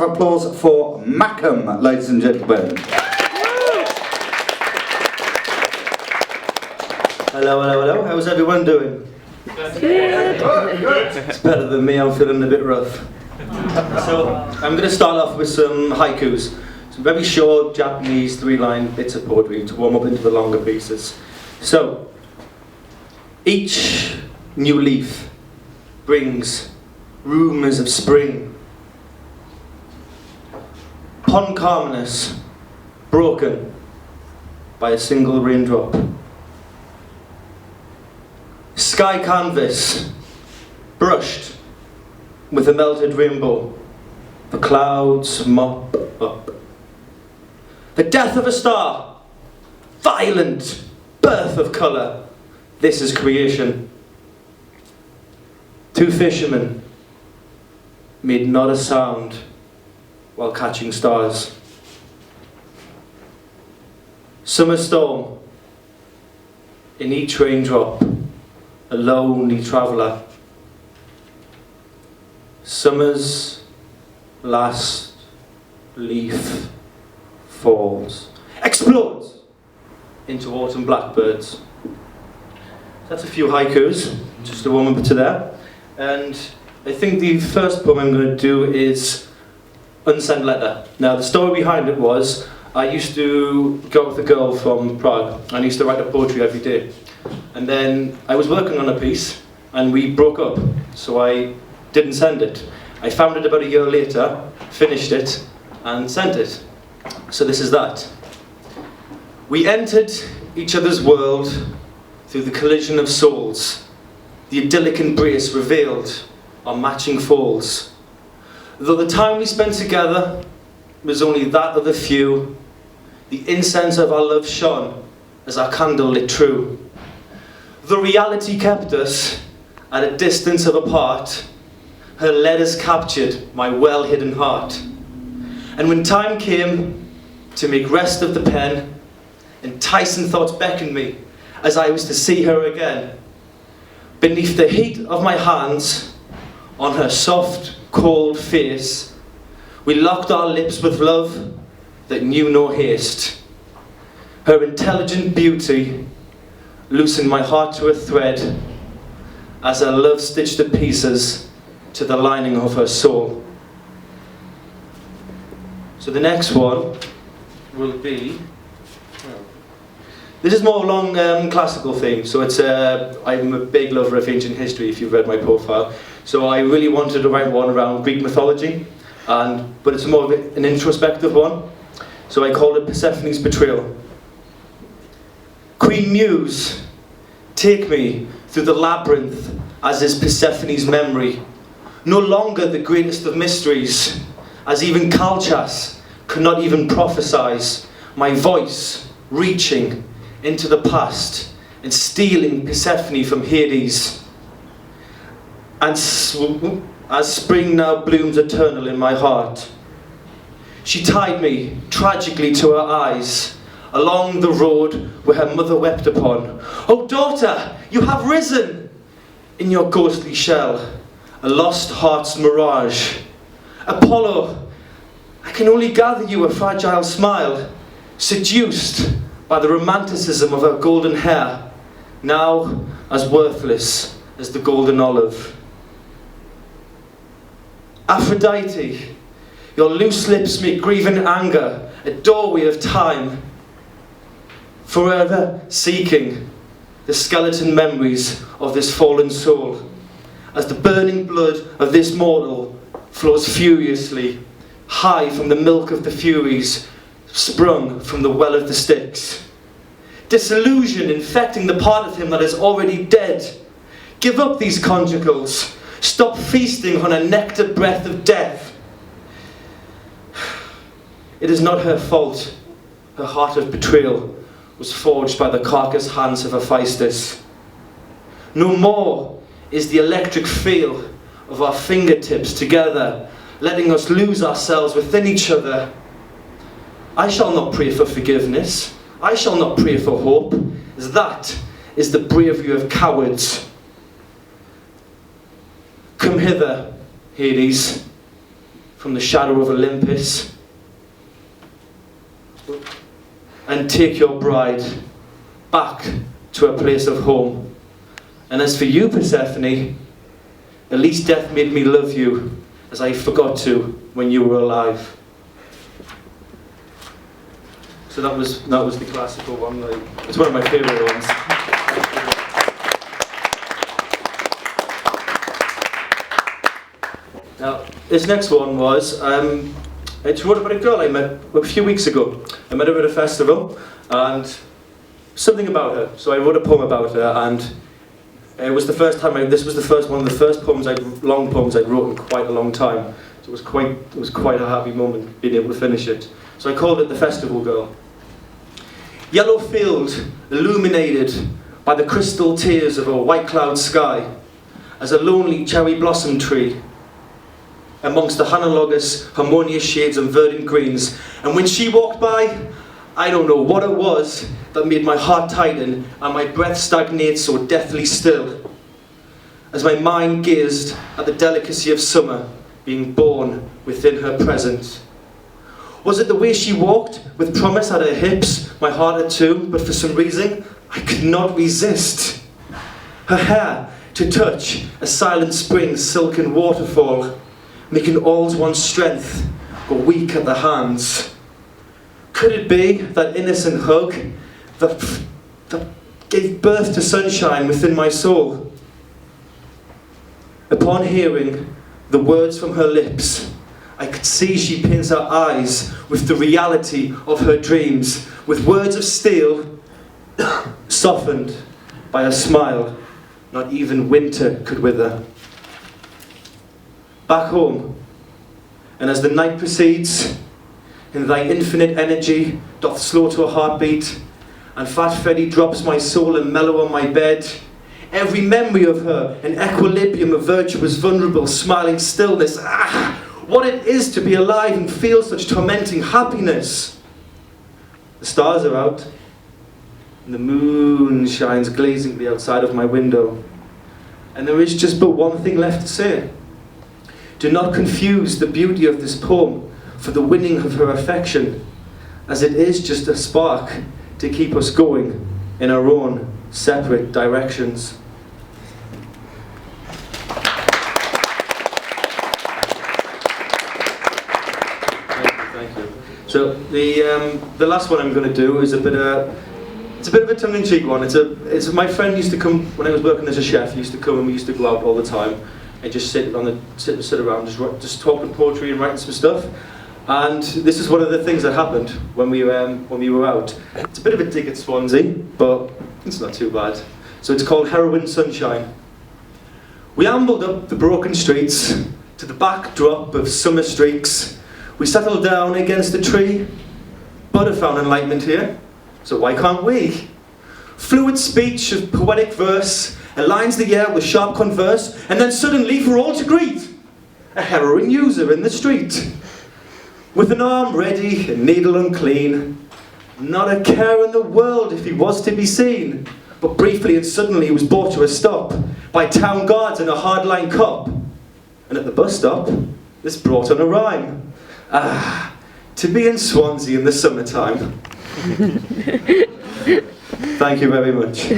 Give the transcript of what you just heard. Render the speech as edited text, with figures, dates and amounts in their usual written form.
Applause for Mackem, ladies and gentlemen. Hello, hello, hello. How's everyone doing? It's better than me, I'm feeling a bit rough. So, I'm going to start off with some haikus. Some very short Japanese 3-line bits of poetry to warm up into the longer pieces. So, each new leaf brings rumours of spring. Pond calmness broken by a single raindrop. Sky canvas brushed with a melted rainbow. The clouds mop up. The death of a star, violent birth of colour. This is creation. Two fishermen made not a sound while catching stars. Summer storm, in each raindrop, a lonely traveller. Summer's last leaf falls, explodes into autumn blackbirds. That's a few haikus, just to warm up to that. And I think the first poem I'm going to do is Unsent Letter. Now the story behind it was, I used to go with a girl from Prague, and I used to write her poetry every day. And then I was working on a piece, and we broke up, so I didn't send it. I found it about a year later, finished it, and sent it. So this is that. We entered each other's world through the collision of souls. The idyllic embrace revealed our matching folds. Though the time we spent together was only that of a few, the incense of our love shone as our candle lit true. The reality kept us at a distance of apart. Her letters captured my well-hidden heart. And when time came to make rest of the pen, enticing thoughts beckoned me as I was to see her again. Beneath the heat of my hands, on her soft, cold face, we locked our lips with love that knew no haste. Her intelligent beauty loosened my heart to a thread as her love stitched the pieces to the lining of her soul. So the next one will be, this is more along classical theme, so it's I'm a big lover of ancient history if you've read my profile. So I really wanted to write one around Greek mythology, but it's more of an introspective one. So I called it Persephone's Betrayal. Queen Muse, take me through the labyrinth as is Persephone's memory. No longer the greatest of mysteries, as even Calchas could not even prophesize. My voice reaching into the past and stealing Persephone from Hades. And as spring now blooms eternal in my heart, she tied me tragically to her eyes along the road where her mother wept upon. Oh daughter, you have risen in your ghostly shell, a lost heart's mirage. Apollo, I can only gather you a fragile smile, seduced by the romanticism of her golden hair, now as worthless as the golden olive. Aphrodite, your loose lips make grieving anger a doorway of time, forever seeking the skeleton memories of this fallen soul, as the burning blood of this mortal flows furiously, high from the milk of the Furies, sprung from the well of the Styx. Disillusion infecting the part of him that is already dead. Give up these conjugals. Stop feasting on a nectar breath of death. It is not her fault. Her heart of betrayal was forged by the carcass hands of Hephaestus. No more is the electric feel of our fingertips together, letting us lose ourselves within each other. I shall not pray for forgiveness. I shall not pray for hope, as that is the bravery of cowards. Come hither, Hades. from the shadow of Olympus and take your bride back to a place of home. And as for you, Persephone, at least death made me love you as I forgot to when you were alive. So that was the classical one. Like, it's one of my favourite ones. Now, this next one was, I just wrote about a girl I met a few weeks ago. I met her at a festival, and something about her. So I wrote a poem about her, and it was the first time. This was one of the first long poems I'd wrote in quite a long time. So it was quite a happy moment being able to finish it. So I called it The Festival Girl. Yellow field illuminated by the crystal tears of a white cloud sky, as a lonely cherry blossom tree amongst the analogous harmonious shades of verdant greens. And when she walked by, I don't know what it was that made my heart tighten and my breath stagnate so deathly still, as my mind gazed at the delicacy of summer being born within her present. Was it the way she walked, with promise at her hips, my heart at two, but for some reason I could not resist? Her hair to touch a silent spring's silken waterfall, making all's one strength go weak at the hands. Could it be that innocent hug that gave birth to sunshine within my soul? Upon hearing the words from her lips, I could see she pins her eyes with the reality of her dreams, with words of steel softened by a smile not even winter could wither. Back home, and as the night proceeds, in thy infinite energy doth slow to a heartbeat, and fat Freddy drops my soul and mellow on my bed. Every memory of her, an equilibrium of virtuous, vulnerable, smiling stillness. What it is to be alive and feel such tormenting happiness. The stars are out, and the moon shines glazingly outside of my window. And there is just but one thing left to say. Do not confuse the beauty of this poem for the winning of her affection, as it is just a spark to keep us going in our own separate directions. Thank you. So the last one I'm going to do is a bit of a tongue-in-cheek one. It's my friend used to come when I was working as a chef. He used to come and we used to go out all the time and just sit around, just talking poetry and writing some stuff. And this is one of the things that happened when we were out. It's a bit of a dig at Swansea, but it's not too bad. So it's called Heroin Sunshine. We ambled up the broken streets to the backdrop of summer streaks. We settled down against a tree. Buddha found enlightenment here, so why can't we? Fluid speech of poetic verse aligns the air with sharp converse, and then suddenly for all to greet, a heroin user in the street. With an arm ready, a needle unclean, not a care in the world if he was to be seen. But briefly and suddenly he was brought to a stop by town guards and a hardline cop. And at the bus stop, this brought on a rhyme. To be in Swansea in the summertime. Thank you very much.